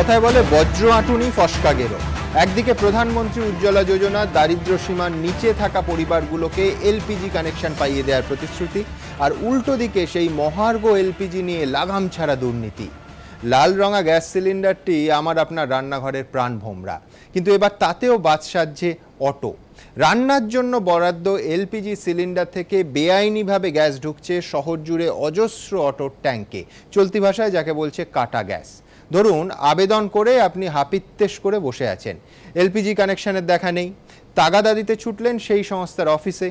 কথায় বলে বজ্র আঁটুনি ফসকা গেরো। একদিকে প্রধানমন্ত্রী উজ্জ্বলা যোজনা দারিদ্র্য সীমার নিচে থাকা পরিবারগুলোকে এলপিজি কানেকশন পাইয়ে দেওয়ার প্রতিশ্রুতি, আর উল্টো দিকে সেই মহার্ঘ এলপিজি নিয়ে লাগাম ছাড়া দুর্নীতি। লাল রঙা গ্যাস সিলিন্ডারটি আমার আপনার রান্নাঘরের প্রাণভোমরা, কিন্তু এবার তাতেও বাদ সাজছে অটো। রান্নার জন্য বরাদ্দ এলপিজি সিলিন্ডার থেকে বেআইনিভাবে গ্যাস ঢুকছে শহর জুড়ে অজস্র অটোর ট্যাঙ্কে, চলতি ভাষায় যাকে বলছে কাটা গ্যাস। ধরুন আবেদন করে আপনি হাপিত্তেশ করে বসে আছেন, এলপিজি কানেকশনের দেখা নেই, তাগাদা দিতে ছুটলেন সেই সংস্থার অফিসে,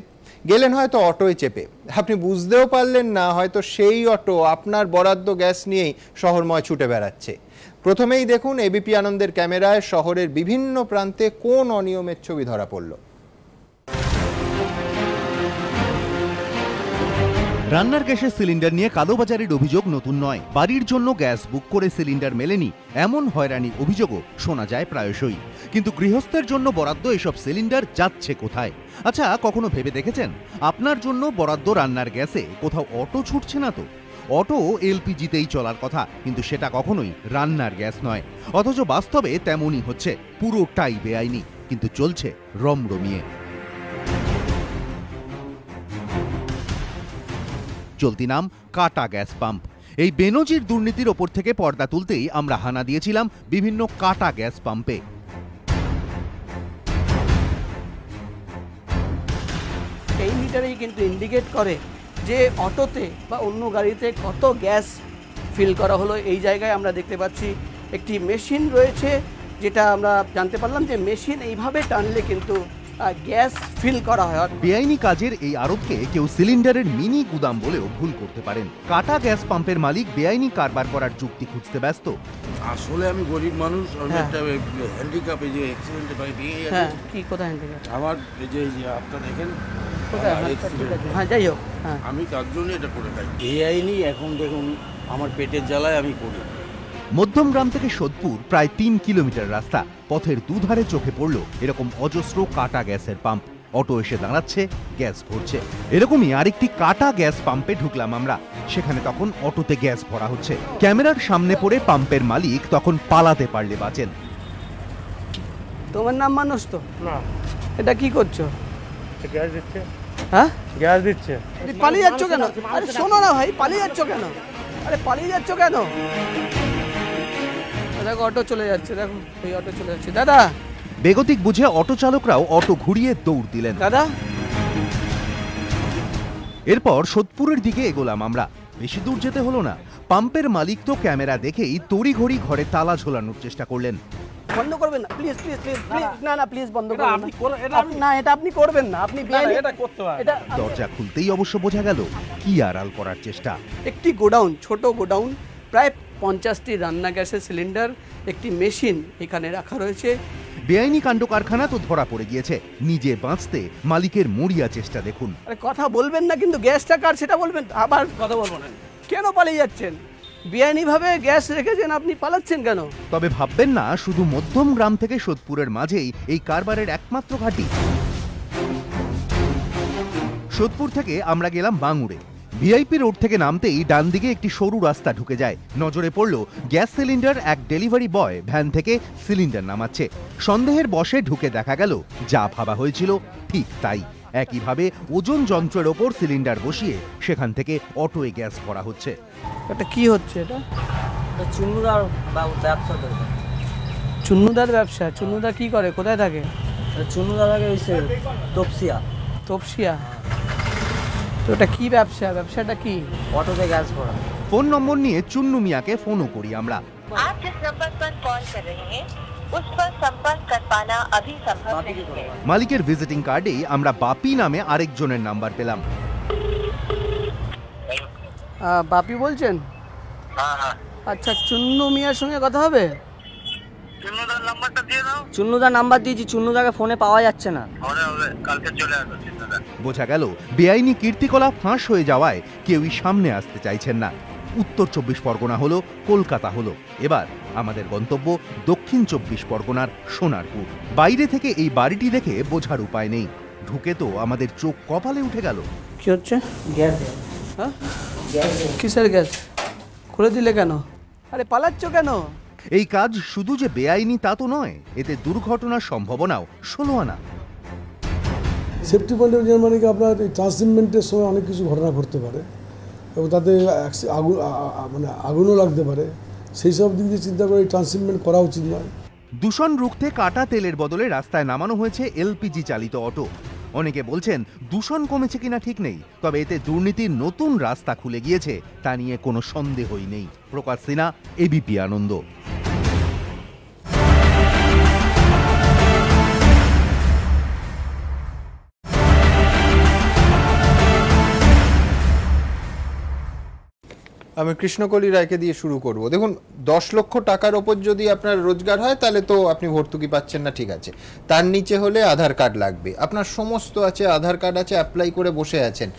গেলেন হয়তো অটোয় চেপে, আপনি বুঝতেও পারলেন না হয়তো সেই অটো আপনার বরাদ্দ গ্যাস নিয়েই শহরময় ছুটে বেড়াচ্ছে। প্রথমেই দেখুন এবিপি আনন্দের ক্যামেরায় শহরের বিভিন্ন প্রান্তে কোন অনিয়মের ছবি ধরা পড়ল। রান্নার গ্যাসের সিলিন্ডার নিয়ে কালোবাজারের অভিযোগ নতুন নয়। বাড়ির জন্য গ্যাস বুক করে সিলিন্ডার মেলেনি এমন হয়রানির অভিযোগও শোনা যায় প্রায়শই। কিন্তু গৃহস্থের জন্য বরাদ্দ এসব সিলিন্ডার যাচ্ছে কোথায়? আচ্ছা, কখনো ভেবে দেখেছেন আপনার জন্য বরাদ্দ রান্নার গ্যাসে কোথাও অটো ছুটছে না তো? অটো এলপিজিতেই চলার কথা, কিন্তু সেটা কখনোই রান্নার গ্যাস নয়। অথচ বাস্তবে তেমনই হচ্ছে, পুরোটাই বেআইনি, কিন্তু চলছে রমরমিয়ে। চলতি নাম কাটা গ্যাস পাম্প। এই বেনজির দুর্নীতির ওপর থেকে পর্দা তুলতেই আমরা হানা দিয়েছিলাম বিভিন্ন কাটা গ্যাস পাম্পে। এই মিটারেই কিন্তু ইন্ডিকেট করে যে অটোতে বা অন্য গাড়িতে কত গ্যাস ফিল করা হলো। এই জায়গায় আমরা দেখতে পাচ্ছি একটি মেশিন রয়েছে, যেটা আমরা জানতে পারলাম যে মেশিন এইভাবে টানলে কিন্তু গ্যাস ফিল করা হয়। বেআইনি কাজের এই আরোপকে কেউ সিলিন্ডারের মিনি গুদাম বলেও ভুল করতে পারেন। কাটা গ্যাস পাম্পের মালিক বেআইনি কারবার করার যুক্তি খুঁজতে ব্যস্ত। আসলে আমি গরিব মানুষ, আমি একটা হ্যান্ডিক্যাপ, এই যে অ্যাক্সিডেন্টে ভেঙে গেছে। হ্যাঁ, কি কোথায় হ্যান্ডিক্যাপ? আমার এই যে আপনারা দেখেন কোথায়? হ্যাঁ, যাই হোক, হ্যাঁ, আমি তার জন্য এটা করে থাকি। বেআইনি এখন দেখুন আমার পেটের জ্বালায় আমি করি। মধ্যমগ্রাম থেকে সোদপুর প্রায় 3 কিলোমিটার রাস্তা। পথের দুধারে চোখে পড়ল এরকম অজস্র কাটা গ্যাসের পাম্প। অটো এসে দাঁড়াচ্ছে, গ্যাস ভরছে। এরকমই আরেকটি কাটা গ্যাস পাম্পে ঢুকলাম আমরা। সেখানে তখন অটোতে গ্যাস ভরা হচ্ছে। ক্যামেরার সামনে পড়ে পাম্পের মালিক তখন পালাতে পারলে বাঁচেন। তোমার নাম মানুষ তো না? এটা কি করছো? গ্যাস দিচ্ছে। হ্যাঁ, গ্যাস দিচ্ছে। পালিয়ে যাচ্ছ কেন? আরে শোনো না ভাই, পালিয়ে যাচ্ছ কেন? আরে পালিয়ে যাচ্ছ কেন? দেখো অটো চলে যাচ্ছে, দেখো এই অটো চলে যাচ্ছে। দাদা, বেগতিক বুঝে অটো চালকরাও অটো ঘুরিয়ে দৌড় দিলেন। দাদা, এরপর সোদপুরের দিকে এগোলাম আমরা। বেশি দূর যেতে হলো না। পাম্পের মালিক তো ক্যামেরা দেখেই তড়িঘড়ি ঘরে তালা ঝোলানোর চেষ্টা করলেন। বন্ধ করবেন না প্লিজ, প্লিজ প্লিজ প্লিজ, না না প্লিজ বন্ধ করবেন না, এটা আপনি করবেন না, আপনি এটা করতে পারেন। এটা দরজা খুলতেই অবশ্য বোঝা গেল কি আড়াল করার চেষ্টা। একটি গোডাউন, ছোট গোডাউন, প্রায় 50টি রান্না গ্যাসের সিলিন্ডার, একটি মেশিন এখানে রাখা রয়েছে। বেআইনি কাণ্ড কারখানা তো ধরা পড়ে গিয়েছে, নিজে বাঁচতে মালিকের মরিয়া চেষ্টা দেখুন। আরে কথা বলবেন না, কিন্তু গ্যাসটা কার সেটা বলবেন। আবার কথা বলবো না, কেন পালিয়ে যাচ্ছেন? বেআইনিভাবে গ্যাস রেখেছেন, আপনি পালাচ্ছেন কেন? তবে ভাববেন না শুধু মধ্যমগ্রাম থেকে সোদপুরের মাঝেই এই কারবারের একমাত্র ঘাঁটি। সোদপুর থেকে আমরা গেলাম বাঙুরে। ভিআইপি রোড থেকে নামতেই ডান দিকে একটি সরু রাস্তা ঢুকে যায়। নজরে পড়ল গ্যাস সিলিন্ডার এক ডেলিভারি বয় ভ্যান থেকে সিলিন্ডার নামাচ্ছে। সন্দেহের বশে ঢুকে দেখা গেল যা ভাবা হয়েছিল ঠিক তাই। একইভাবে ওজন যন্ত্রের ওপর সিলিন্ডার বসিয়ে সেখান থেকে অটোয় গ্যাস ভরা হচ্ছে। এটা কি হচ্ছে? এটা চুন্নুদার ব্যবসা। চুন্নুদার ব্যবসা? চুন্নুদা কি করে, কোথায় থাকে? চুন্নুদার আগে হয়েছে তপসিয়া। তপসিয়া? তো এটা কি ব্যবসা? ব্যবসাটা কি? অটোতে গ্যাস ভরা। ফোন নম্বর নিয়ে চুন্নু মিয়াকে ফোনও করি আমরা। आप जिस नंबर पर कॉल कर रहे हैं उस पर संपर्क कर पाना अभी संभव नहीं है। মালিকের ভিজিটিং কার্ডেই আমরা বাপি নামে আরেকজনের নাম্বার পেলাম। বাপি বলছেন? আচ্ছা, চুন্নু মিয়ার সঙ্গে কথা হবে? চুন্নুদার নাম্বারটা দিয়ে দাও। চুন্নুদার নাম্বার দিয়েছি, চুন্নুদাকে ফোনে পাওয়া যাচ্ছে না। কালকে চলে আসবে চুন্নুদা। বোঝা গেল বেআইনি কীর্তিকলাপ ফাঁস হয়ে যাওয়ায় কেউই সামনে আসতে চাইছেন না। উত্তর 24 পরগনা হলো, কলকাতা হলো, এবার আমাদের গন্তব্য দক্ষিণ 24 পরগনার সোনারপুর। বাইরে থেকে এই বাড়িটি দেখে বোঝার উপায় নেই, ঢুকে তো আমাদের চোখ কপালে উঠে গেল। কি হচ্ছে? গ্যাস। হ্যাঁ, কিসের গ্যাস? খুলে দিলে কেন? আরে পালাচ্ছ কেন? এই কাজ শুধু যে বেআইনি তা তো নয়, এতে দুর্ঘটনার সম্ভাবনাও 16 আনা। সেফটি পয়েন্টের জন্য মানে কি আপনার এই ট্রান্সশিপমেন্টের সময় অনেক কিছু ঘটনা ঘটতে পারে এবং তাতে আগুন মানে আগুনও লাগতে পারে। সেই সব দিক দিয়ে চিন্তা করে ট্রান্সশিপমেন্ট করা উচিত নয়। দূষণ রুখতে কাটা তেলের বদলে রাস্তায় নামানো হয়েছে এলপিজি চালিত অটো। অনেকে বলছেন দূষণ কমেছে কিনা ঠিক নেই, তবে এতে দুর্নীতির নতুন রাস্তা খুলে গিয়েছে তা নিয়ে কোনো সন্দেহই নেই। প্রকাশ সিনহা, এবিপি আনন্দ। আমি কৃষ্ণকলি রায়কে দিয়ে শুরু করব। দেখুন, 10 লক্ষ টাকার ওপর যদি আপনার রোজগার হয় তাহলে তো আপনি ভর্তুকি পাচ্ছেন না, ঠিক আছে। তার নিচে হলে আধার কার্ড লাগবে, আপনার সমস্ত আছে, আধার কার্ড আছে, অ্যাপ্লাই করে বসে আছেন,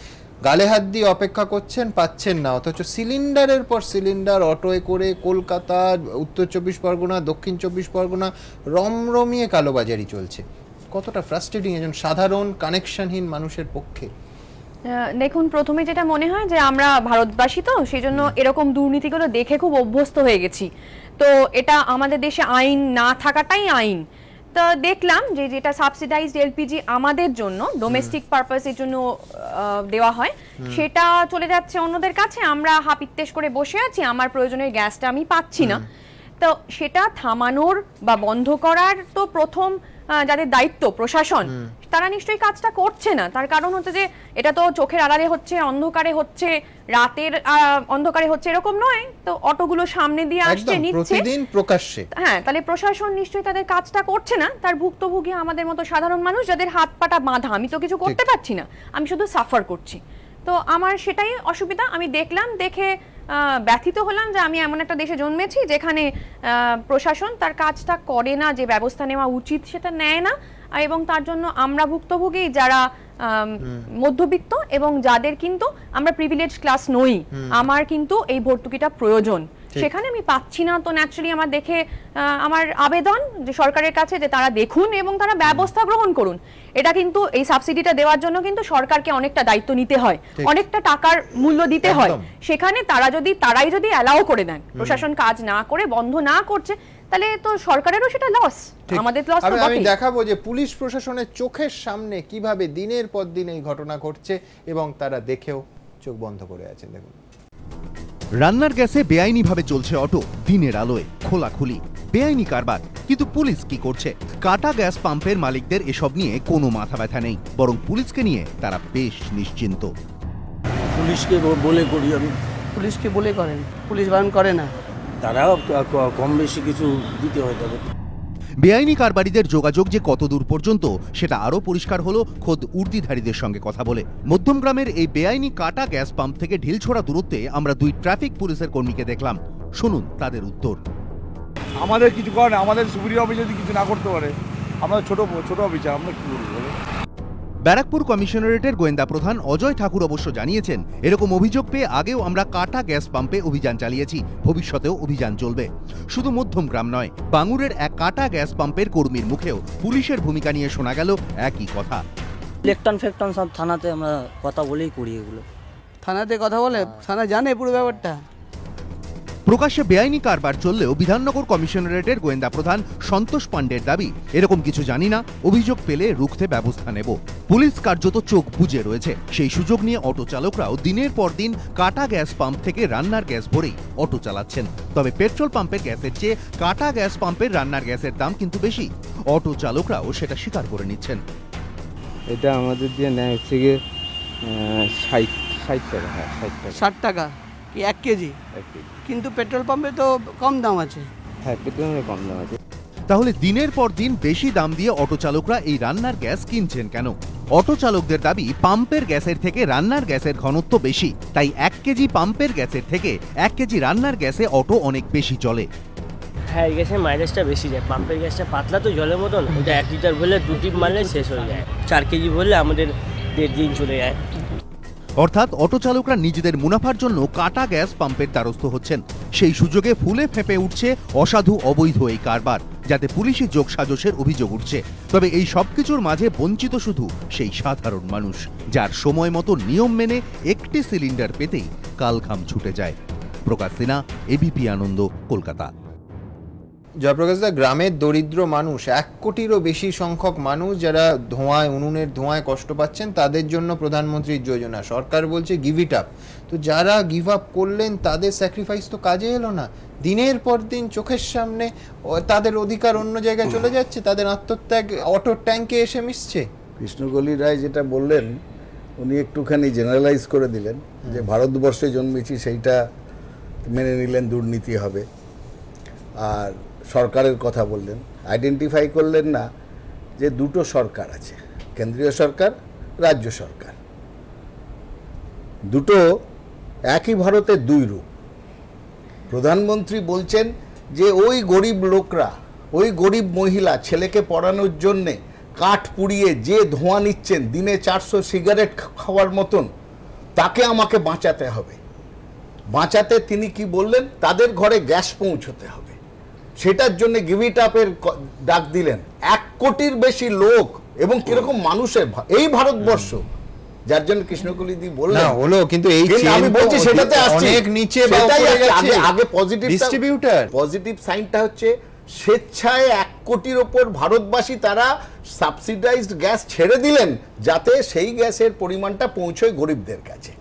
গালে হাত দিয়ে অপেক্ষা করছেন, পাচ্ছেন না। অথচ সিলিন্ডারের পর সিলিন্ডার অটোয় করে কলকাতা, উত্তর 24 পরগনা, দক্ষিণ 24 পরগনা রমরমিয়ে কালোবাজারি চলছে। কতটা ফ্রাস্ট্রেটিং একজন সাধারণ কানেকশনহীন মানুষের পক্ষে। দেখুন, প্রথমে যেটা মনে হয় যে আমরা ভারতবাসী, তো সেই জন্য এরকম দুর্নীতিগুলো দেখে খুব অভ্যস্ত হয়ে গেছি। তো এটা আমাদের দেশে আইন না থাকাটাই আইন। তো দেখলাম যে যেটা সাবসিডাইজড এলপিজি আমাদের জন্য ডোমেস্টিক পারপাসের জন্য দেওয়া হয়, সেটা চলে যাচ্ছে অন্যদের কাছে। আমরা হাপিত্তেশ করে বসে আছি, আমার প্রয়োজনের গ্যাসটা আমি পাচ্ছি না। তো সেটা থামানোর বা বন্ধ করার তো প্রথম যাদের দায়িত্ব প্রশাসন, তারা নিশ্চয়ই কাজটা করছে না। তার কারণ হচ্ছে যে এটা তো চোখের আড়ালে হচ্ছে, অন্ধকারে হচ্ছে, রাতের অন্ধকারে হচ্ছে এরকম নয়। তো অটোগুলো সামনে দিয়ে আসছে, নিচ্ছে প্রতিদিন প্রকাশ্যে। হ্যাঁ, তাহলে প্রশাসন নিশ্চয়ই তাদের কাজটা করছে না। তার ভুক্তভোগী আমাদের মতো সাধারণ মানুষ, যাদের হাত পাটা বাঁধা। আমি তো কিছু করতে পারছি না, আমি শুধু সাফার করছি। তো আমার সেটাই অসুবিধা। আমি দেখলাম, দেখে ব্যথিত হলাম যে আমি এমন একটা দেশে জন্মেছি যেখানে প্রশাসন তার কাজটা করে না, যে ব্যবস্থা নেওয়া উচিত সেটা নেয় না। এবং তার জন্য আমরা ভুক্তভোগী, যারা মধ্যবিত্ত এবং যাদের কিন্তু আমরা প্রিভিলেজ ক্লাস নই, আমার কিন্তু এই ভর্তুকিটা প্রয়োজন, সেখানে আমি পাচ্ছি না। তো ন্যাচারালি আমার দেখে আমার আবেদন যে সরকারের কাছে, যে তারা দেখুন এবং তারা ব্যবস্থা গ্রহণ করুন। এটা কিন্তু এই সাবসিডিটা দেওয়ার জন্য কিন্তু সরকারকে অনেকটা দায়িত্ব নিতে হয়, অনেকটা টাকার মূল্য দিতে হয়। সেখানে তারাই যদি অ্যালাউ করে দেন, প্রশাসন কাজ না করে বন্ধ না করছে, তাহলে তো সরকারেরও সেটা লস, আমাদের লস। আমি দেখাবো যে পুলিশ প্রশাসনের চোখের সামনে কিভাবে দিনের পর দিন এই ঘটনা ঘটছে এবং তারা দেখেও চোখ বন্ধ করে আছেন। দেখুন, রান্নার গ্যাসে বেআইনিভাবে চলছে অটো, দিনের আলোয় খোলাখুলি বেআইনি কারবার। কিন্তু পুলিশ কি করছে? কাটা গ্যাস পাম্পের মালিকদের এসব নিয়ে কোনো মাথা ব্যথা নেই, বরং পুলিশকে নিয়ে তারা বেশ নিশ্চিন্ত। পুলিশকে বলে করি আমি। পুলিশকে বলে করেন, পুলিশ বারণ করে না। তারাও কম বেশি কিছু দিতে হয় তাদের। বেআইনি কারবারিদের যোগাযোগ যে কত দূর পর্যন্ত সেটা আরও পরিষ্কার হলো খোদ উর্দিধারীদের সঙ্গে কথা বলে। মধ্যমগ্রামের এই বেআইনি কাটা গ্যাস পাম্প থেকে ঢিলছোড়া দূরত্বে আমরা 2 ট্রাফিক পুলিশের কর্মীকে দেখলাম। শুনুন তাদের উত্তর। আমাদের কিছু করে না, আমাদের সুপিরিয়র অফিসার যদি কিছু না করতে পারে, আমরা ছোট অফিসার, আমরা কি করবো? ব্যারাকপুর কমিশনারেটের গোয়েন্দা প্রধান অজয় ঠাকুর অবশ্য জানিয়েছেন, এরকম অভিযোগ পেয়ে আগেও আমরা কাটা গ্যাস পাম্পে অভিযান চালিয়েছি, ভবিষ্যতেও অভিযান চলবে। শুধু মধ্যমগ্রাম নয়, বাঙুরের এক কাটা গ্যাস পাম্পের কর্মীর মুখেও পুলিশের ভূমিকা নিয়ে শোনা গেল একই কথা। ইলেকট্রন ফেকটন সব থানাতে আমরা কথা বলেই করি এগুলো। থানাতে কথা বলে, থানা জানে পুরো ব্যাপারটা। প্রকাশ্যে বেআইনি কারবার চললেও বিধাননগর কমিশনারেটের গোয়েন্দা প্রধান সন্তোষ পাণ্ডের দাবি, এরকম কিছু জানি না, অভিযোগ পেলে রুখতে ব্যবস্থা নেব। পুলিশ কার্যত চোখ বুজে রয়েছে। সেই সুযোগ নিয়ে অটো চালকরাও দিনের পর দিন কাটা গ্যাস পাম্প থেকে রান্নার গ্যাস ভরেই অটো চালাচ্ছেন। তবে পেট্রোল পাম্পের গ্যাসের চেয়ে কাটা গ্যাস পাম্পের রান্নার গ্যাসের দাম কিন্তু বেশি। অটো চালকরাও সেটা স্বীকার করে নিচ্ছেন। এটা আমাদের দিয়ে নেয় হচ্ছে গিয়ে 60 টাকা। হ্যাঁ, 60 টাকা কি 1 কেজি? কিন্তু পেট্রোল পাম্পে তো কম দাম আছে। হ্যাঁ, পেট্রোল পাম্পে কম দাম আছে। তাহলে দিনের পর দিন বেশি দাম দিয়ে অটো চালকরা এই রান্নার গ্যাস কিনছেন কেন? অটো চালকদের দাবি, পাম্পের গ্যাসের থেকে রান্নার গ্যাসের ঘনত্ব বেশি, তাই 1 কেজি পাম্পের গ্যাসের থেকে 1 কেজি রান্নার গ্যাসে অটো অনেক বেশি চলে। হ্যাঁ, এই গ্যাসের মাইলেজটা বেশি যায়। পাম্পের গ্যাসটা পাতলা তো জলের মতন, ওটা 1 লিটার ভরলে 2 টিপ মারলে শেষ হয়ে যায়। 4 কেজি ভরলে আমাদের 1.5 দিন চলে যায়। অর্থাৎ অটো চালকরা নিজেদের মুনাফার জন্য কাটা গ্যাস পাম্পের দ্বারস্থ হচ্ছেন। সেই সুযোগে ফুলে ফেঁপে উঠছে অসাধু অবৈধ এই কারবার, যাতে পুলিশি যোগসাজশের অভিযোগ উঠছে। তবে এই সবকিছুর মাঝে বঞ্চিত শুধু সেই সাধারণ মানুষ, যার সময় মতো নিয়ম মেনে একটি সিলিন্ডার পেতেই কালঘাম ছুটে যায়। প্রকাশ সিনহা, এবিপি আনন্দ, কলকাতা। জয়প্রকাশ দা, গ্রামের দরিদ্র মানুষ 1 কোটিরও বেশি সংখ্যক মানুষ যারা ধোঁয়ায়, উনুনের ধোঁয়ায় কষ্ট পাচ্ছেন, তাদের জন্য প্রধানমন্ত্রীর যোজনা। সরকার বলছে গিভ ইট আপ। তো যারা গিভ আপ করলেন তাদের স্যাক্রিফাইস তো কাজে এলো না। দিনের পর দিন চোখের সামনে তাদের অধিকার অন্য জায়গায় চলে যাচ্ছে, তাদের আত্মত্যাগ অটো ট্যাঙ্কে এসে মিশছে। কৃষ্ণকলি রায় যেটা বললেন উনি একটুখানি জেনারেলাইজ করে দিলেন যে ভারতবর্ষে জন্মেছি সেইটা মেনে নিলেন দুর্নীতি হবে, আর সরকারের কথা বললেন, আইডেন্টিফাই করলেন না যে দুটো সরকার আছে, কেন্দ্রীয় সরকার, রাজ্য সরকার, দুটো একই ভারতের দুই রূপ। প্রধানমন্ত্রী বলছেন যে ওই গরিব লোকরা, ওই গরিব মহিলা ছেলেকে পড়ানোর জন্যে কাঠ পুড়িয়ে যে ধোঁয়া নিচ্ছেন দিনে 400 সিগারেট খাওয়ার মতন, তাকে আমাকে বাঁচাতে হবে। বাঁচাতে তিনি কি বললেন, তাদের ঘরে গ্যাস পৌঁছতে হবে, সেটার জন্য গিভ ইট আপের ডাক দিলেন। 1 কোটির বেশি লোক এবং কিরকম মানুষের এই ভারতবর্ষ, যার জন্য কৃষ্ণকলিদি বললেন না হলো, কিন্তু এই আমি বলছি সেটাতে আসছে অনেক নিচে বা উপরে গেছে। আগে পজিটিভ ডিস্ট্রিবিউটর, পজিটিভ সাইনটা হচ্ছে স্বেচ্ছায় 1 কোটির ওপর ভারতবাসী তারা সাবসিডাইজড গ্যাস ছেড়ে দিলেন যাতে সেই গ্যাসের পরিমাণটা পৌঁছয় গরিবদের কাছে।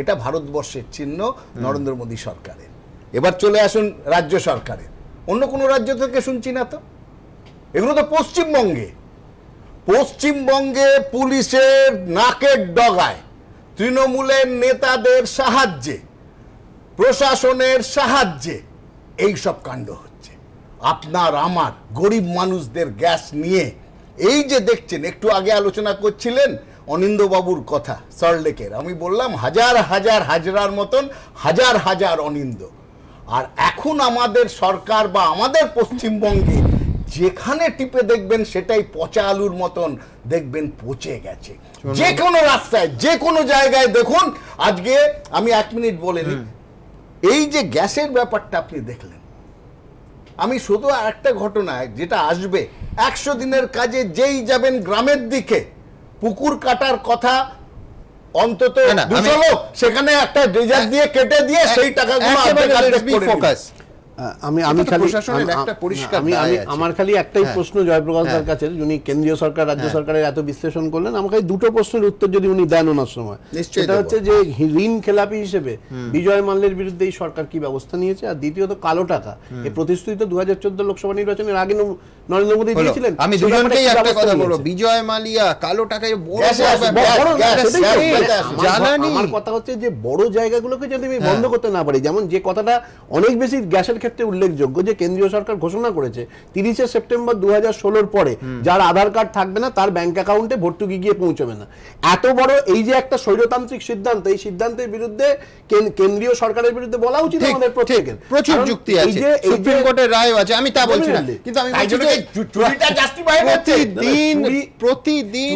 এটা ভারতবর্ষের চিহ্ন নরেন্দ্র মোদী সরকারের। এবার চলে আসুন রাজ্য সরকারের। অন্য কোনো রাজ্য থেকে শুনছি না তো, এগুলো তো পশ্চিমবঙ্গে। পশ্চিমবঙ্গে পুলিশের নাকের ডগায়, তৃণমূলের নেতাদের সাহায্যে, প্রশাসনের সাহায্যে এই সব কাণ্ড হচ্ছে। আপনার আমার গরিব মানুষদের গ্যাস নিয়ে এই যে দেখছেন, একটু আগে আলোচনা করছিলেন অনিন্দবাবুর কথা সল্টলেকের, আমি বললাম হাজার হাজার হাজরার মতন হাজার হাজার অনিন্দ। আর এখন আমাদের সরকার বা আমাদের পশ্চিমবঙ্গে যেখানে টিপে দেখবেন সেটাই পচা আলুর মতন দেখবেন পচে গেছে। যে কোনো রাস্তায়, যে কোনো জায়গায় দেখুন। আজকে আমি 1 মিনিট বলিনি, এই যে গ্যাসের ব্যাপারটা আপনি দেখলেন, আমি শুধু একটা ঘটনা যেটা আসবে, 100 দিনের কাজে যেই যাবেন গ্রামের দিকে, পুকুর কাটার কথা অন্তত 200 লোক সেখানে একটা ড্রেজার দিয়ে কেটে দিয়ে সেই টাকাগুলো আমার খালি একটাই প্রশ্ন জয়প্রকাশ দার কাছে, যিনি কেন্দ্রীয় সরকার রাজ্য সরকারের এত বিশ্লেষণ করলেন, আমাকে দুটো প্রশ্নের উত্তর যদি উনি দেন ওনার সময়। সেটা হচ্ছে যে ঋণ খেলাপি হিসেবে বিজয় মাল্যের বিরুদ্ধে এই সরকার কি ব্যবস্থা নিয়েছে, আর দ্বিতীয়ত কালো টাকা এই প্রতিশ্রুতি তো 2014 লোকসভা নির্বাচনের আগে নরেন্দ্র মোদী দিয়েছিলেন। আমি দুজনকেই একটা কথা বলবো, বিজয় মালিয়া কালো টাকায় আমার কথা হচ্ছে যে বড় জায়গাগুলোকে যদি আমি বন্ধ করতে না পারি, যেমন যে কথাটা অনেক বেশি গ্যাসের ক্ষেত্রে উল্লেখযোগ্য, যে কেন্দ্রীয় সরকার ঘোষণা করেছে 30 সেপ্টেম্বর 2016 পরে যার আধার কার্ড থাকবে না তার ব্যাংক অ্যাকাউন্টে ভর্তুকি গিয়ে পৌঁছবে না। এত বড় এই যে একটা স্বৈরতান্ত্রিক সিদ্ধান্ত, এই সিদ্ধান্তের বিরুদ্ধে কেন্দ্রীয় সরকারের বিরুদ্ধে বলা উচিত আমাদের প্রত্যেকের। প্রচুর যুক্তি আছে, সুপ্রিম কোর্টের রায় আছে, আমি তা বলছি না, কিন্তু আমি প্রতিদিন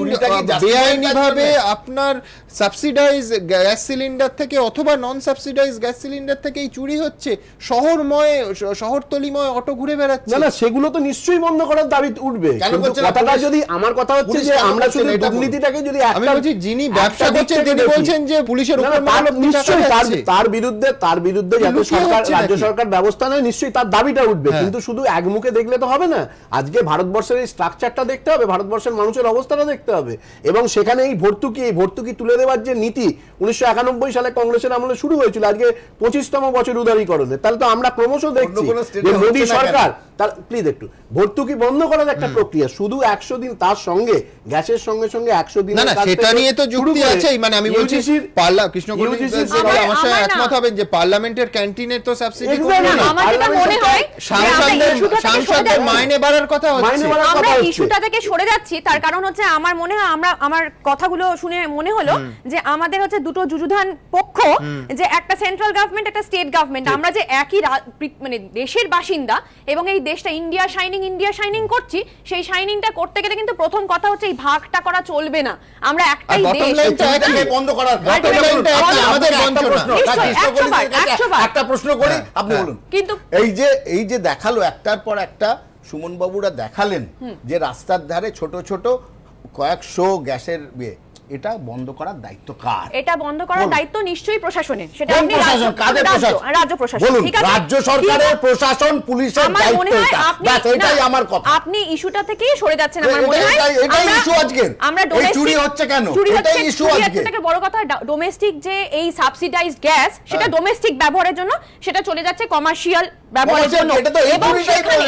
বেআইনিভাবে আপনার সাবসিডাইজ গ্যাস সিলিন্ডার থেকে অথবা নন সাবসিডাইজ গ্যাস সিলিন্ডার থেকে এই চুরি হচ্ছে। শহরতলিময় অটো ঘুরে বেড়াচ্ছে। না, সেগুলো তো নিশ্চয়ই বন্ধ করার দাবি উঠবে। কথাটা যদি আমার কথা হচ্ছে যে আমরা শুধু দুর্নীতিটাকে যদি আমি বলছি যিনি ব্যবসা করছেন তিনি বলছেন যে পুলিশের উপর নিশ্চয়ই তার বিরুদ্ধে যাতে সরকার রাজ্য সরকার ব্যবস্থা নেয়, নিশ্চয়ই তার দাবিটা উঠবে। কিন্তু শুধু একমুখে দেখলে তো হবে না। আজকে ভারতবর্ষের এই স্ট্রাকচারটা দেখতে হবে, ভারতবর্ষের মানুষের অবস্থাটা দেখতে হবে, এবং সেখানে এই ভর্তুকি তুলে দেওয়ার যে নীতি 1991 সালে কংগ্রেসের আমলে শুরু হয়েছিল, আজকে 25তম বছর উদারীকরণে, তাহলে তো আমরা ক্রমশ দেখছি যে মোদী সরকার তার প্লিজ একটু ভর্তুকি বন্ধ করার একটা প্রক্রিয়া, শুধু 100 দিন, তার সঙ্গে গ্যাসের সঙ্গে 100 দিন, না সেটা নিয়ে তো যুক্তি আছে। মানে আমি বলছি কৃষ্ণকলি আমার সাথে একমত হবেন যে পার্লামেন্টের ক্যান্টিনের তো সাবসিডি সাংসদদের মাইনে বাড়ার কথা হচ্ছে। আমরা ইস্যুটা থেকে সরে যাচ্ছি, তার কারণ হচ্ছে আমার মনে হয় আমার কথাগুলো শুনে মনে হলো যে আমাদের হচ্ছে দুটো যুযুধান পক্ষ, যে একটা সেন্ট্রাল গভর্নমেন্ট, একটা স্টেট গভর্নমেন্ট। আমরা যে একই মানে দেশের বাসিন্দা এবং এই দেশটা ইন্ডিয়া শাইনিং করছি, সেই শাইনিংটা করতে গেলে কিন্তু প্রথম কথা হচ্ছে এই ভাগটা করা চলবে না। আমরা একটাই দেশ, বন্ধ করার একটা প্রশ্ন করি, আপনি বলুন। কিন্তু এই যে দেখালো একটার পর একটা, সুমন বাবুরা দেখালেন যে রাস্তার ধারে ছোট ছোট কয়েকশো গ্যাসের এটা বন্ধ করার দায়িত্ব কার? এটা বন্ধ করার দায়িত্ব নিশ্চয়ই প্রশাসনের। সেটা কোন আপনি প্রশাসন? কাদের প্রশাসন? রাজ্য প্রশাসন। বলুন, ঠিক আছে, রাজ্য সরকারের প্রশাসন, পুলিশের আমার মনে দায়িত্ব হয় এটা। ব্যাস, এটাই আমার কথা। আপনি ইস্যুটা থেকেই সরে যাচ্ছেন আমার মনে হয়। এটাই ইস্যু আজকে। আমরা এই চুরি হচ্ছে কেন? এটাই ইস্যু আজকে। থেকে বড় কথা, ডোমেস্টিক যে এই সাবসিডাইজড গ্যাস, সেটা ডোমেস্টিক ব্যবহারের জন্য সেটা চলে যাচ্ছে কমার্শিয়াল ব্যবহারের জন্য। এটা তো এই চুরিটাই করে,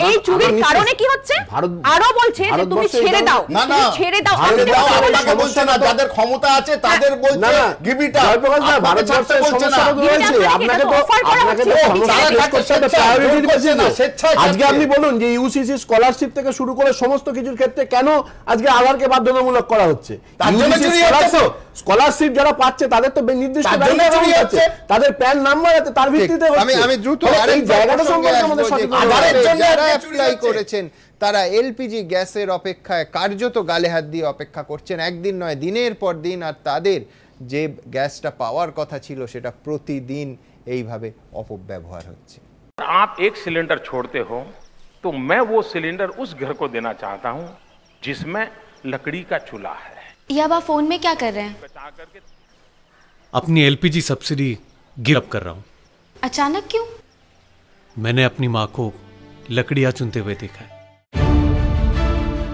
এই চুরির কারণে কি হচ্ছে? আরো বলছে যে তুমি ছেড়ে দাও, ছেড়ে দাও। আপনাকে বলছে না, যাদের ক্ষমতা আছে তাদের বলছে গিভ ইট আপ। ভারতবর্ষের সমস্যা তো রয়েছে, আপনাকে তো প্রায়োরিটি দিচ্ছে না। আজকে আপনি বলুন যে ইউসিসি স্কলারশিপ থেকে শুরু করে সমস্ত কিছুর ক্ষেত্রে কেন আজকে আধারকে বাধ্যতামূলক করা হচ্ছে? স্কলারশিপ যারা পাচ্ছে তাদের তো নির্দিষ্ট তাদের প্যান নাম্বার আছে, তার ভিত্তিতে আমি দ্রুত এই জায়গাটা সম্পর্কে আমাদের সঠিক যারা অ্যাপ্লাই করেছেন তারা এলপিজি গ্যাসের অপেক্ষায় কার্যত গালে হাত দিয়ে অপেক্ষা করছেন, একদিন নয় দিনের পর দিন। আর তাদের যে গ্যাসটা পাওয়ার কথা ছিল সেটা প্রতিদিন এইভাবে অপব্যবহার হচ্ছে। आप एक सिलेंडर छोड़ते हो तो मैं वो सिलेंडर उस घर को देना चाहता हूं जिसमें लकड़ी का चूल्हा है। ये अब आप फोन में क्या कर रहे हैं? अपनी एलपीजी सब्सिडी गिव अप कर रहा हूं। अचानक क्यों? मैंने अपनी मां को लकड़ियां चुनते हुए देखा है।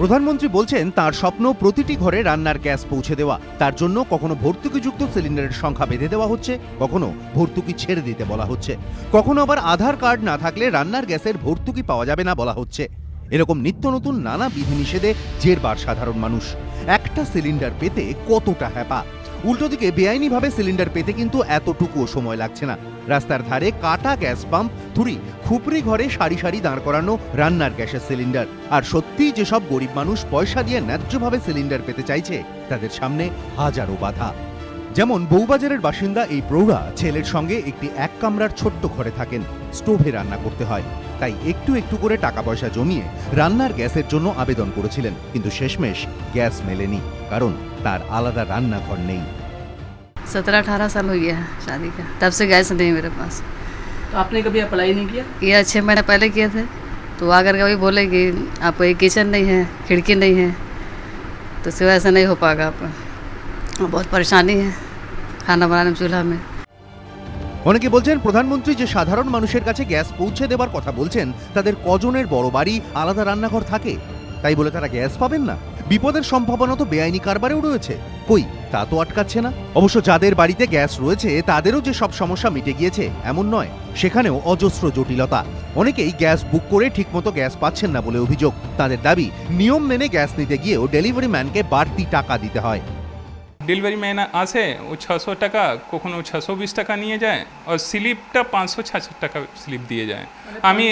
প্রধানমন্ত্রী বলছেন তার স্বপ্ন প্রতিটি ঘরে রান্নার গ্যাস পৌঁছে দেওয়া। তার জন্য কখনো ভর্তুকিযুক্ত সিলিন্ডারের সংখ্যা বেঁধে দেওয়া হচ্ছে, কখনো ভর্তুকি ছেড়ে দিতে বলা হচ্ছে, কখনো আবার আধার কার্ড না থাকলে রান্নার গ্যাসের ভর্তুকি পাওয়া যাবে না বলা হচ্ছে। এরকম নিত্য নতুন নানা বিধিনিষেধে জেরবার সাধারণ মানুষ। একটা সিলিন্ডার পেতে কতটা হ্যাপা! উল্টো দিকে বেআইনিভাবে সিলিন্ডার পেতে কিন্তু এতটুকুও সময় লাগছে না। রাস্তার ধারে কাটা গ্যাস পাম্প, থুরি খুপড়ি ঘরে সারি সারি দাঁড় করানো রান্নার গ্যাসের সিলিন্ডার। আর সত্যি যেসব গরিব মানুষ পয়সা দিয়ে ন্যায্যভাবে সিলিন্ডার পেতে চাইছে তাদের সামনে হাজারো বাধা। যেমন বউবাজারের বাসিন্দা এই প্রৌঢ়া ছেলের সঙ্গে একটি এক কামরার ছোট্ট ঘরে থাকেন। স্টোভে রান্না করতে হয়, তাই একটু একটু করে টাকা পয়সা জমিয়ে রান্নার গ্যাসের জন্য আবেদন করেছিলেন, কিন্তু শেষমেশ গ্যাস মেলেনি, কারণ তার আলাদা রান্নাঘর নেই। 17-18 साल हो गया है शादी का, तब से गैस नहीं मेरे पास। तो आपने कभी अप्लाई नहीं किया? ये 6 महीने पहले किए थे, तो आकर के वही बोले कि आपको एक किचन नहीं है, खिड़की नहीं है, तो सिवा ऐसा नहीं हो पाएगा आपका। बहुत परेशानी है खाना बनाने में चूल्हा में। অনেকে বলছেন প্রধানমন্ত্রী যে সাধারণ মানুষের কাছে গ্যাস পৌঁছে দেবার কথা বলছেন তাদের কজনের বড় বাড়ি, আলাদা রান্নাঘর থাকে, তাই বলে তারা গ্যাস পাবেন না? বিপদের সম্ভাবনা তো বেআইনি কারবারেও রয়েছে, কই তা তো আটকাচ্ছে না। অবশ্য যাদের বাড়িতে গ্যাস রয়েছে তাদেরও যে সব সমস্যা মিটে গিয়েছে এমন নয়, সেখানেও অজস্র জটিলতা। অনেকেই গ্যাস বুক করে ঠিকমতো গ্যাস পাচ্ছেন না বলে অভিযোগ। তাদের দাবি নিয়ম মেনে গ্যাস নিতে গিয়েও ডেলিভারি ম্যানকে বাড়তি টাকা দিতে হয়। ডেলিভারি ম্যান আসে, ও 600 টাকা, কখনো 620 টাকা নিয়ে যায়, আর স্লিপটা 566 টাকা স্লিপ দিয়ে যায়। আমি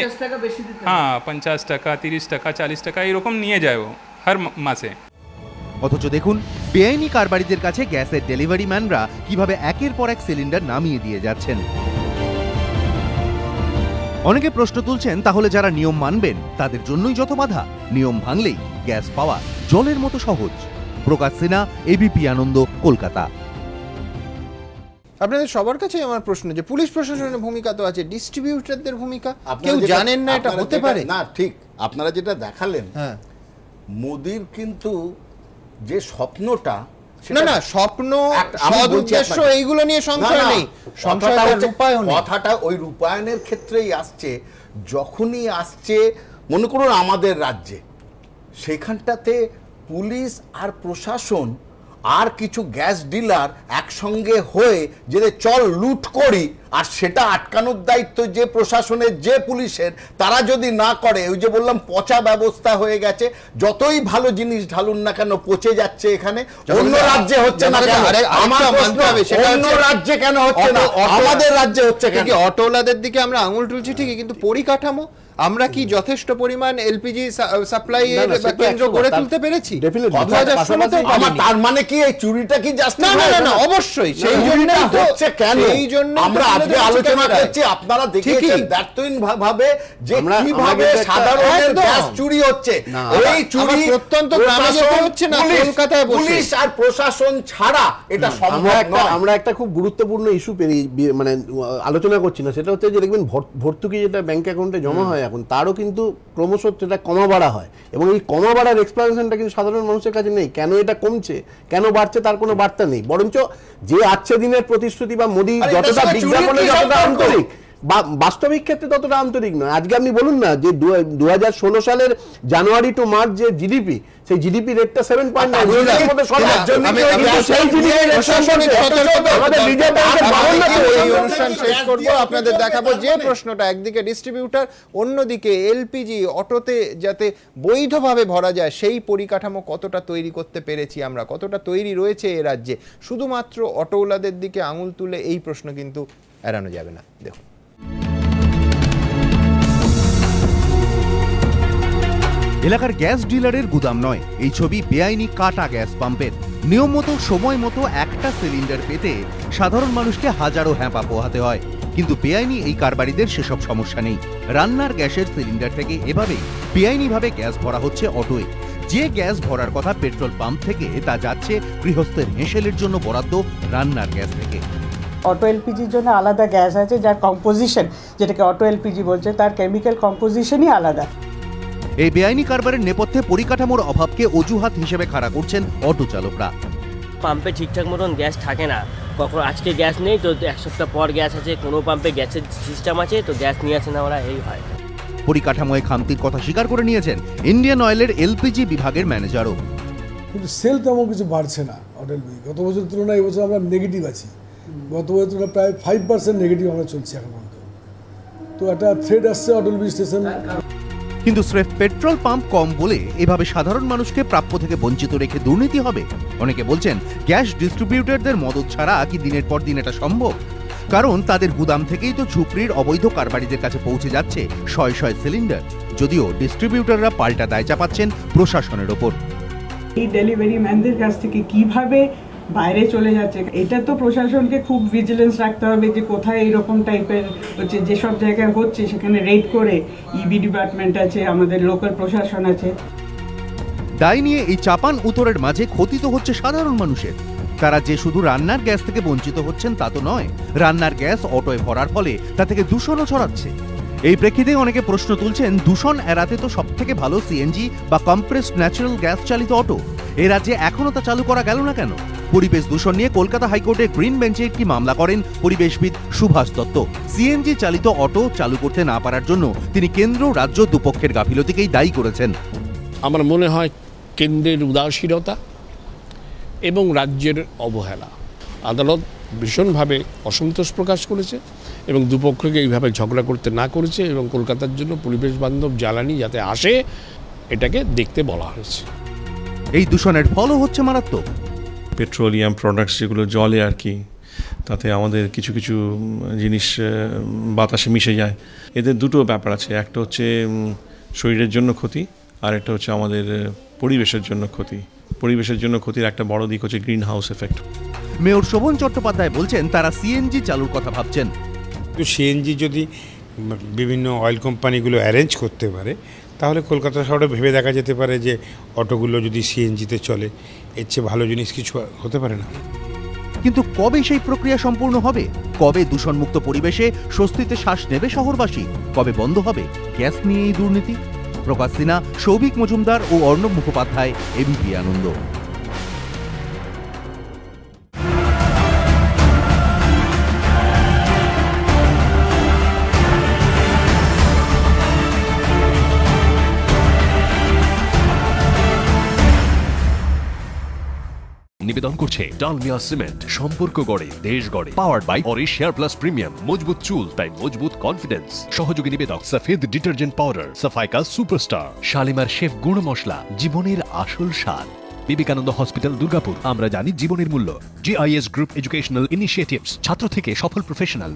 হ্যাঁ 50 টাকা, 30 টাকা, 40 টাকা এরকম নিয়ে যায় ও হর মাসে। অথচ দেখুন বেআইনি কারবারিদের কাছে গ্যাসের ডেলিভারি ম্যানরা কিভাবে একের পর এক সিলিন্ডার নামিয়ে দিয়ে যাচ্ছেন। অনেকে প্রশ্ন তুলছেন, তাহলে যারা নিয়ম মানবেন তাদের জন্যই যত বাধা? নিয়ম ভাঙলেই গ্যাস পাওয়া জলের মতো সহজ। প্রকাশ সিনহা, এবিপি আনন্দ, কলকাতা। আপনাদের সবার কাছে আমার প্রশ্ন, যে পুলিশ প্রশাসনের ভূমিকা তো আছে, ডিস্ট্রিবিউটরদের ভূমিকা কেউ জানেন না এটা হতে পারে না? ঠিক আপনারা যেটা দেখালেন, হ্যাঁ, মোদির কিন্তু যে স্বপ্নটা, না না স্বপ্ন সদুদ্দেশ্য এইগুলো নিয়ে সংশয় নেই, কথাটা ওই রূপায়ণের ক্ষেত্রেই আসছে। যখনই আসছে মনে করুন আমাদের রাজ্যে, সেখানটাতে পুলিশ আর প্রশাসন আর কিছু গ্যাস ডিলার একসঙ্গে হয়ে যে চল লুট করি, আর সেটা আটকানোর দায়িত্ব যে প্রশাসনের, যে পুলিশের, তারা যদি না করে, ওই যে বললাম পচা ব্যবস্থা হয়ে গেছে। যতই ভালো জিনিস ঢালুন না কেন পচে যাচ্ছে এখানে। অন্য রাজ্যে হচ্ছে না কেন? আমার মানতে হবে সেটা অন্য রাজ্যে কেন হচ্ছে না, আমাদের রাজ্যে হচ্ছে কেন? অটোওয়ালাদের দিকে আমরা আঙুল তুলছি ঠিকই, কিন্তু পরিকাঠামো আমরা কি যথেষ্ট পরিমাণ এলপিজি সাপ্লাই কেন্দ্র গড়ে তুলতে পেরেছি? তার মানে কি এই চুরিটা কি জাস্ট? না না না, অবশ্যই সেই জন্যই তো হচ্ছে। কেন এই জন্য আমরা আজকে আলোচনা করছি, আপনারা দেখেছেন দায়িত্বহীন ভাবে যে কিভাবে সাধারণের গ্যাস চুরি হচ্ছে। এই চুরি প্রত্যন্ত গ্রামে যেতে হচ্ছে না, কলকাতায় বসে। পুলিশ আর প্রশাসন ছাড়া এটা সম্ভব নয়। আমরা একটা খুব গুরুত্বপূর্ণ ইস্যু মানে আলোচনা করছি না, সেটা হচ্ছে যে দেখবেন ভর্তুকি যেটা ব্যাংক অ্যাকাউন্টে জমা হয় এখন, তারও কিন্তু ক্রমশ সেটা কমা বাড়া হয়, এবং এই কমা বাড়ার এক্সপ্লানেশনটা কিন্তু সাধারণ মানুষের কাছে নেই। কেন এটা কমছে, কেন বাড়ছে, তার কোনো বার্তা নেই। বরঞ্চ যে আজকে দিনের প্রতিশ্রুতি বা মোদী যতটা বিজ্ঞাপনে যতটা আন্তরিক, বাস্তবিক ক্ষেত্রে ততটা আন্তরিক নয়। আজকে আপনি বলুন না যে 2016 সালের জানুয়ারি টু মার্চ যে জিডিপি, সেই জিডিপি রেটটা 7.9, আপনাদের দেখাবো যে প্রশ্নটা, একদিকে ডিস্ট্রিবিউটর, অন্যদিকে এলপিজি অটোতে যাতে বৈধভাবে ভরা যায় সেই পরিকাঠামো কতটা তৈরি করতে পেরেছি আমরা, কতটা তৈরি রয়েছে এ রাজ্যে। শুধুমাত্র অটোওয়ালাদের দিকে আঙুল তুলে এই প্রশ্ন কিন্তু এড়ানো যাবে না। দেখুন, এলাকার গ্যাস ডিলারের গুদাম নয় এই ছবি বেআইনি কাটা গ্যাস পাম্পের। নিয়ম মতো সময় মতো একটা সিলিন্ডার পেতে সাধারণ মানুষকে হাজারো হ্যাপা পোহাতে হয়, কিন্তু বেআইনি এই কারবারিদের সেসব সমস্যা নেই। রান্নার গ্যাসের সিলিন্ডার থেকে এভাবেই বেআইনিভাবে গ্যাস ভরা হচ্ছে অটোয়। যে গ্যাস ভরার কথা পেট্রোল পাম্প থেকে, তা যাচ্ছে গৃহস্থের হেঁসেলের জন্য বরাদ্দ রান্নার গ্যাস থেকে। অটো এলপিজির জন্য আলাদা গ্যাস আছে, যার কম্পোজিশন, যেটাকে অটো এলপিজি বলছে, তার কেমিক্যাল কম্পোজিশনই আলাদা। এই বেআইনি কারবারের নেপথ্যে পরিকাঠামোর অভাবকে অজুহাত হিসেবে খাড়া করছেন অটো চালকরা। পাম্পে ঠিকঠাক মতন গ্যাস থাকে না, কখনো আজকে গ্যাস নেই তো 1 সপ্তাহ পর গ্যাস আছে, কোনো পাম্পে গ্যাসের সিস্টেম আছে তো গ্যাস নিয়ে আসে না ওরা, এই হয়। পরিকাঠামোয় খামতির কথা স্বীকার করে নিয়েছেন ইন্ডিয়ান অয়েলের এলপিজি বিভাগের ম্যানেজারও। কিন্তু সেল তেমন কিছু বাড়ছে না অটো এলপিজি। গত বছরের তুলনায় এই বছর আমরা নেগেটিভ আছি, গত বছর তুলনায় প্রায় 5% নেগেটিভ আমরা চলছি এখন পর্যন্ত। তো একটা থ্রেড আসছে অটো এলপিজি স্টেশন। কিন্তু স্রেফ পেট্রোল পাম্প কম বলে এভাবে সাধারণ মানুষকে প্রাপ্য থেকে বঞ্চিত রেখে দুর্নীতি হবে? অনেকে বলছেন গ্যাস ডিস্ট্রিবিউটরদের মদত ছাড়া কি দিনের পর দিন এটা সম্ভব? কারণ তাদের গুদাম থেকেই তো ঝুপড়ির অবৈধ কারবারিদের কাছে পৌঁছে যাচ্ছে শয়ে শয়ে সিলিন্ডার, যদিও ডিস্ট্রিবিউটররা পাল্টা দায় চাপাচ্ছেন প্রশাসনের ওপর। এই ডেলিভারি ম্যানদের কাছ থেকে কিভাবে বাইরে চলে যাচ্ছে, এটা তো প্রশাসনকে খুব ভিজিলেন্স রাখতে হবে যে কোথায় এইরকম টাইপের হচ্ছে। যেসব জায়গায় হচ্ছে সেখানে রেড করে, ইবি ডিপার্টমেন্ট আছে, আমাদের লোকাল প্রশাসন আছে। দায় নিয়ে এই চাপান উত্তরের মাঝে ক্ষতি তো হচ্ছে সাধারণ মানুষের। তারা যে শুধু রান্নার গ্যাস থেকে বঞ্চিত হচ্ছেন তা তো নয়, রান্নার গ্যাস অটোয় ভরার ফলে তা থেকে দূষণও ছড়াচ্ছে। এই প্রেক্ষিতে অনেকে প্রশ্ন তুলছেন, দূষণ এড়াতে তো সবথেকে ভালো সিএনজি বা কম্প্রেসড ন্যাচারাল গ্যাস চালিত অটো। এ রাজ্যে এখনো তা চালু করা গেল না কেন? পরিবেশ দূষণ নিয়ে কলকাতা হাইকোর্টে গ্রিন বেঞ্চে একটি মামলা করেন পরিবেশবিদ সুভাষ দত্ত। সিএনজি চালিত অটো চালু করতে না পারার জন্য তিনি কেন্দ্র রাজ্য দুপক্ষের গাফিলতিকেই দায়ী করেছেন। আমার মনে হয় কেন্দ্রের উদাসীনতা এবং রাজ্যের অবহেলা। আদালত ভীষণভাবে অসন্তোষ প্রকাশ করেছে এবং দুপক্ষকে এইভাবে ঝগড়া করতে না করেছে, এবং কলকাতার জন্য পরিবেশ বান্ধব জ্বালানি যাতে আসে এটাকে দেখতে বলা হয়েছে। এই দূষণের ফলও হচ্ছে মারাত্মক। পেট্রোলিয়াম প্রোডাক্টস যেগুলো জলে আর কি, তাতে আমাদের কিছু কিছু জিনিস বাতাসে মিশে যায়। এদের দুটো ব্যাপার আছে, একটা হচ্ছে শরীরের জন্য ক্ষতি, আর একটা হচ্ছে আমাদের পরিবেশের জন্য ক্ষতি। পরিবেশের জন্য ক্ষতির একটা বড় দিক হচ্ছে greenhouse effect. Mayor Sovan Chattopadhyay বলছেন তারা সিএনজি চালুর কথা ভাবছেন। সিএনজি যদি বিভিন্ন অয়েল কোম্পানিগুলো অ্যারেঞ্জ করতে পারে, তাহলে কলকাতা শহরে ভেবে দেখা যেতে পারে যে অটোগুলো যদি সিএনজিতে চলে, এর চেয়ে ভালো জিনিস কিছু হতে পারে না। কিন্তু কবে সেই প্রক্রিয়া সম্পূর্ণ হবে? কবে দূষণমুক্ত পরিবেশে স্বস্তিতে শ্বাস নেবে শহরবাসী? কবে বন্ধ হবে গ্যাস নিয়ে এই দুর্নীতি? প্রকাশ সিনহা, সৌভিক মজুমদার ও অর্ণব মুখোপাধ্যায়, এবিপি আনন্দ। নিবেদন করছে ডালমিয়া সিমেন্ট, সম্পর্ক গড়ে দেশ গড়ে। পাওয়ার্ড বাই অরিশ শেয়ার প্লাস প্রিমিয়াম, মজবুত চুল তাই মজবুত কনফিডেন্স। সহযোগী নিবেদক সফেদ ডিটারজেন্ট পাউডার, সাফাইকা সুপারস্টার, শালিমার শেফ গুঁড়ো মশলা, জীবনের আসল স্বাদ। বিবেকানন্দ হসপিটাল, দুর্গাপুর। আমরা জানি জীবনের মূল্য। GIS গ্রুপ এডুকেশনাল ইনিশিয়েটিভস, ছাত্র থেকে সফল প্রফেশনাল।